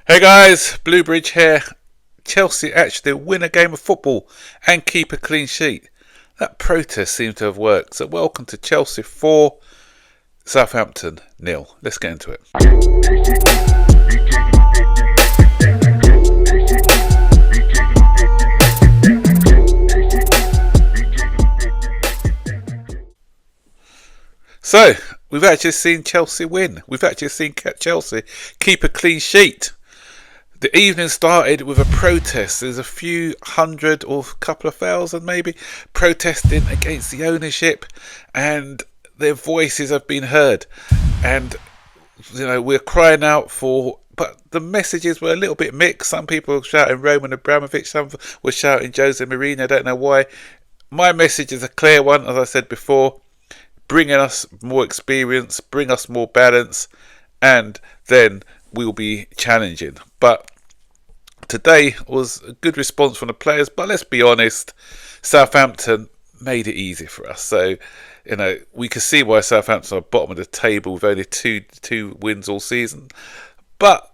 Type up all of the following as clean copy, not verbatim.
Hey guys, Bluebridge here. Chelsea actually win a game of football and keep a clean sheet. That protest seemed to have worked. So welcome to Chelsea 4, Southampton 0. Let's get into it. So, we've actually seen Chelsea win. We've actually seen Chelsea keep a clean sheet. The evening started with a protest. There's a few hundred or a couple of thousand maybe protesting against the ownership, and their voices have been heard. And we're crying out for, but the messages were a little bit mixed. Some people were shouting Roman Abramovich, some were shouting Jose Mourinho. I don't know why. My message is a clear one, as I said before: bringing us more experience, bring us more balance, and then we'll be challenging. But today was a good response from the players, but let's be honest, Southampton made it easy for us. So, we can see why Southampton are bottom of the table with only two wins all season. But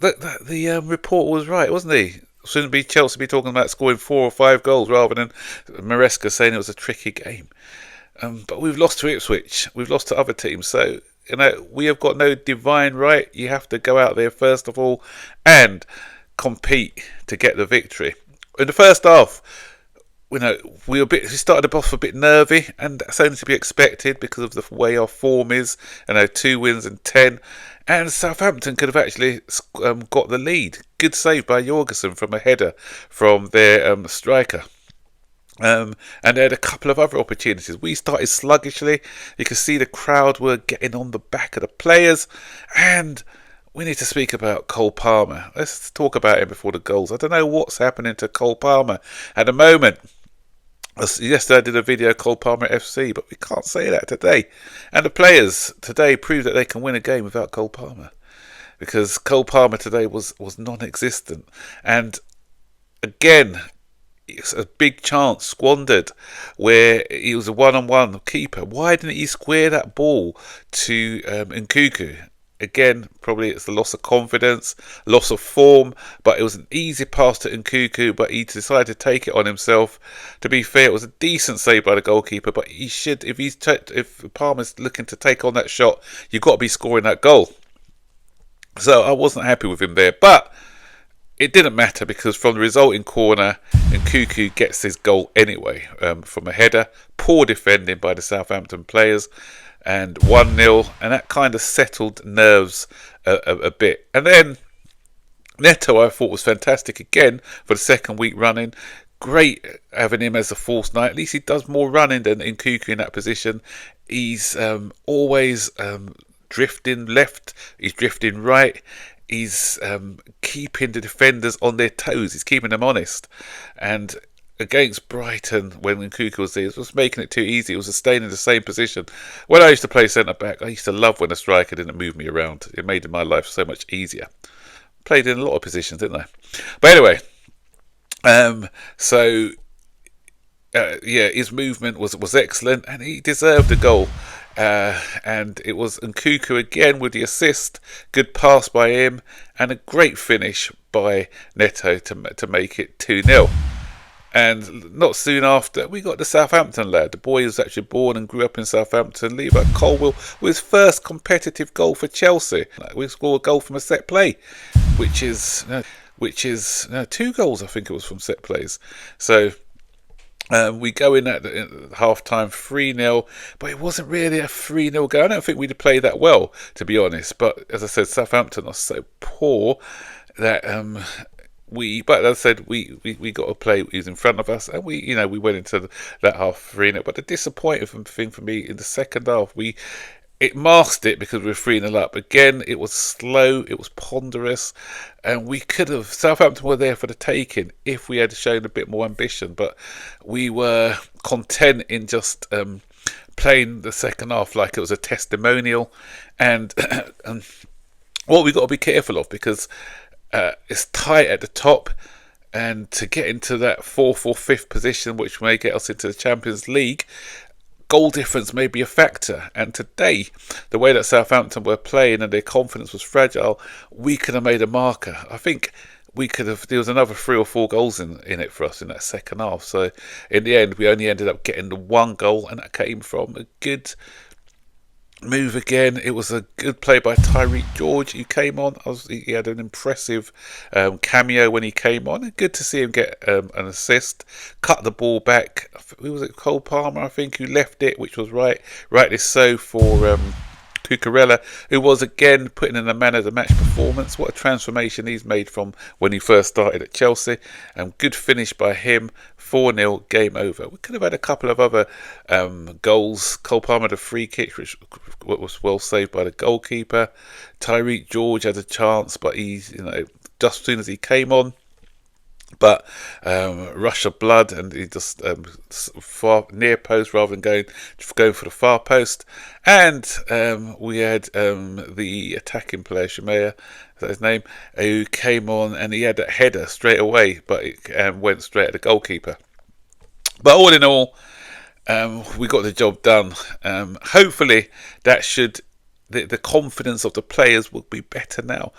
the report was right, wasn't he? Shouldn't be Chelsea be talking about scoring 4 or 5 goals rather than Maresca saying it was a tricky game. But we've lost to Ipswich. We've lost to other teams. So, we have got no divine right. You have to go out there first of all and compete to get the victory. In the first half, we started off a bit nervy, and that's only to be expected because of the way our form is. 2 wins and 10, and Southampton could have actually got the lead. Good save by Jorgensen from a header from their striker. And they had a couple of other opportunities. We started sluggishly. You could see the crowd were getting on the back of the players, and we need to speak about Cole Palmer. Let's talk about him before the goals. I don't know what's happening to Cole Palmer at the moment. Yesterday I did a video, Cole Palmer FC, but we can't say that today. And the players today proved that they can win a game without Cole Palmer, because Cole Palmer today was non-existent. And again, it's a big chance squandered where he was a one-on-one keeper. Why didn't he square that ball to Nkunku? Again, probably it's the loss of confidence, loss of form, but it was an easy pass to Nkunku, but he decided to take it on himself. To be fair, it was a decent save by the goalkeeper, but he should, if Palmer's looking to take on that shot, you've got to be scoring that goal. So I wasn't happy with him there, but it didn't matter because from the resulting corner, Nkunku gets his goal anyway from a header. Poor defending by the Southampton players, and 1-0, and that kind of settled nerves a bit. And then Neto, I thought, was fantastic again for the second week running. Great having him as a false nine. At least he does more running than Nkunku in that position. He's always drifting left, he's drifting right. He's keeping the defenders on their toes. He's keeping them honest. And against Brighton, when Nkunku was there, it was making it too easy. It was staying in the same position. When I used to play centre-back, I used to love when a striker didn't move me around. It made my life so much easier. Played in a lot of positions, didn't I? But anyway, his movement was excellent, and he deserved a goal. And it was Nkunku again with the assist. Good pass by him, and a great finish by Neto to make it 2-0. And not soon after, we got the Southampton lad. The boy was actually born and grew up in Southampton, Levi Colwill, with his first competitive goal for Chelsea. We scored a goal from a set play, which is 2 goals, I think it was, from set plays. So we go in at half-time 3-0, but it wasn't really a 3-0 goal. I don't think we'd play that well, to be honest. But as I said, Southampton are so poor that but as I said, we got to play who's in front of us, and we went into that half 3-0. But the disappointing thing for me in the second half, it masked it because we were 3-0 up. Again, it was slow, it was ponderous, and Southampton were there for the taking if we had shown a bit more ambition, but we were content in just playing the second half like it was a testimonial. And what we got to be careful of, because it's tight at the top, and to get into that 4th or 5th position, which may get us into the Champions League, goal difference may be a factor. And today, the way that Southampton were playing and their confidence was fragile, we could have made a marker. I think we could have. There was another 3 or 4 goals in it for us in that second half. So in the end, we only ended up getting the 1 goal, and that came from a good move again. It was a good play by Tyreek George. He came on. He had an impressive cameo when he came on. Good to see him get an assist. Cut the ball back. Who was it? Cole Palmer, I think, who left it, which was rightly so for Cucurella, who was again putting in a man of the match performance. What a transformation he's made from when he first started at Chelsea. Good finish by him. 4-0, game over. We could have had a couple of other goals. Cole Palmer, the free kick, which was well saved by the goalkeeper. Tyreek George had a chance, but he's, just as soon as he came on, but rush of blood, and he just far near post rather than going for the far post. And we had the attacking player, Shemaya, is that his name, who came on and he had that header straight away, but it went straight at the goalkeeper. But all in all, we got the job done. Hopefully that should... The confidence of the players will be better now,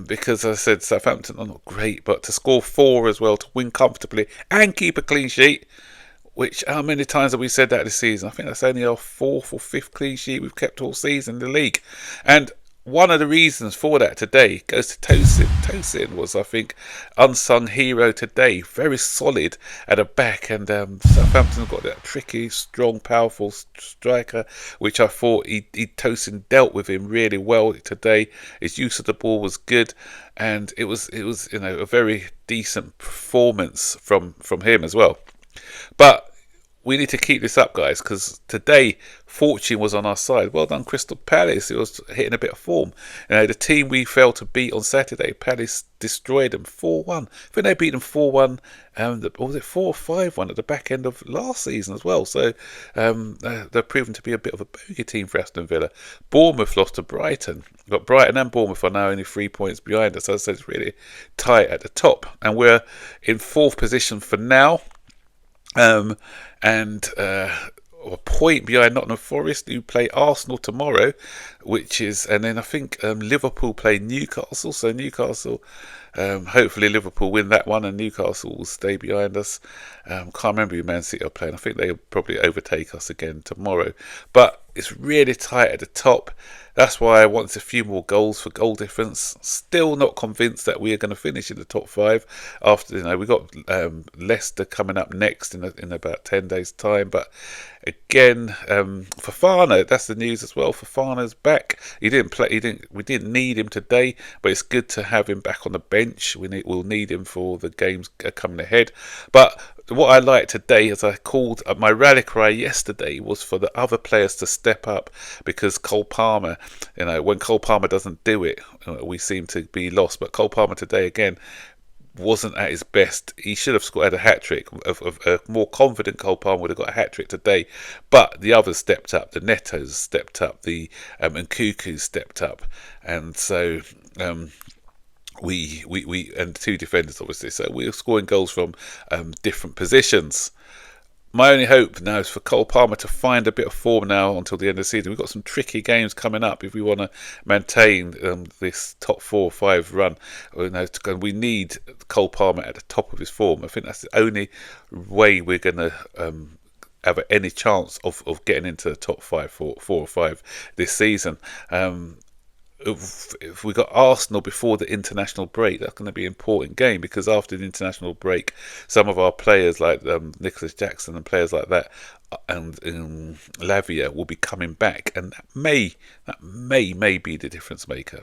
because as I said, Southampton are not great, but to score 4 as well, to win comfortably and keep a clean sheet, which how many times have we said that this season? I think that's only our 4th or 5th clean sheet we've kept all season in the league. And one of the reasons for that today goes to Tosin. Tosin was, I think, unsung hero today. Very solid at the back, and Southampton got that tricky, strong, powerful striker, which I thought Tosin dealt with him really well today. His use of the ball was good, and it was a very decent performance from him as well. But we need to keep this up, guys, because today fortune was on our side. Well done, Crystal Palace. It was hitting a bit of form. The team we failed to beat on Saturday, Palace destroyed them 4-1. I think they beat them 4-1, or was it 4-5-1 at the back end of last season as well. So they're proven to be a bit of a bogey team for Aston Villa. Bournemouth lost to Brighton. But Brighton and Bournemouth are now only 3 points behind us. So it's really tight at the top. And we're in 4th position for now. A point behind Nottingham Forest, who play Arsenal tomorrow, and then I think Liverpool play Newcastle. So Newcastle, hopefully Liverpool win that one, and Newcastle will stay behind us. Can't remember who Man City are playing. I think they'll probably overtake us again tomorrow. But it's really tight at the top. That's why I want a few more goals for goal difference. Still not convinced that we are going to finish in the top 5. After we got Leicester coming up next in about 10 days' time. But again, Fofana, that's the news as well. Fofana's back. He didn't play. We didn't need him today, but it's good to have him back on the bench. We'll need him for the games coming ahead. But what I liked today, as I called my rally cry yesterday, was for the other players to step up, because Cole Palmer, when Cole Palmer doesn't do it, we seem to be lost. But Cole Palmer today again wasn't at his best. He should have scored a hat-trick. A more confident Cole Palmer would have got a hat-trick today, but the others stepped up. The Netos stepped up, the Nkuku stepped up, and so we and 2 defenders obviously, so we're scoring goals from different positions. My only hope now is for Cole Palmer to find a bit of form now until the end of the season. We've got some tricky games coming up if we want to maintain this top 4 or 5 run. We need Cole Palmer at the top of his form. I think that's the only way we're going to have any chance of getting into the top 5, 4 or 5 this season. If we got Arsenal before the international break, that's going to be an important game, because after the international break, some of our players like Nicholas Jackson and players like that, and Lavia will be coming back, and that may be the difference maker.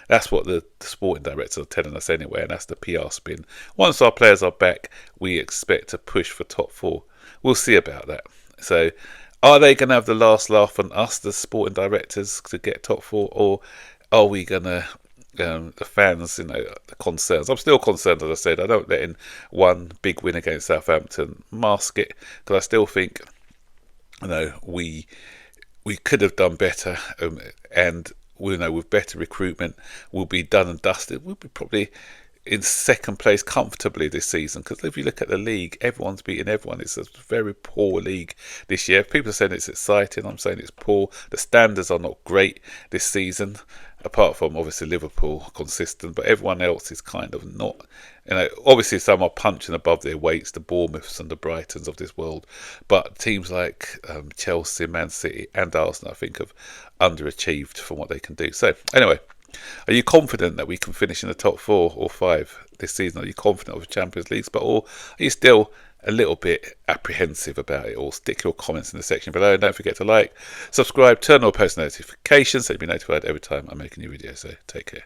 That's what the sporting directors are telling us anyway, and that's the PR spin. Once our players are back, we expect to push for top 4. We'll see about that. So, are they going to have the last laugh on us, the sporting directors, to get top 4, or are we going to, the fans, the concerns? I'm still concerned, as I said. I don't let in one big win against Southampton mask it, because I still think, we could have done better, and with better recruitment, we'll be done and dusted. We'll be probably in second place comfortably this season, because if you look at the league, everyone's beating everyone. It's a very poor league this year. People are saying it's exciting. I'm saying it's poor. The standards are not great this season, apart from obviously Liverpool consistent, but everyone else is kind of not. Obviously some are punching above their weights, the Bournemouths and the Brightons of this world, but teams like Chelsea, Man City and Arsenal, I think, have underachieved from what they can do. So anyway, are you confident that we can finish in the top 4 or 5 this season? Are you confident of the Champions League spot, or are you still a little bit apprehensive about it all? Stick your comments in the section below, and don't forget to like, subscribe, turn on post notifications so you'll be notified every time I make a new video. So take care.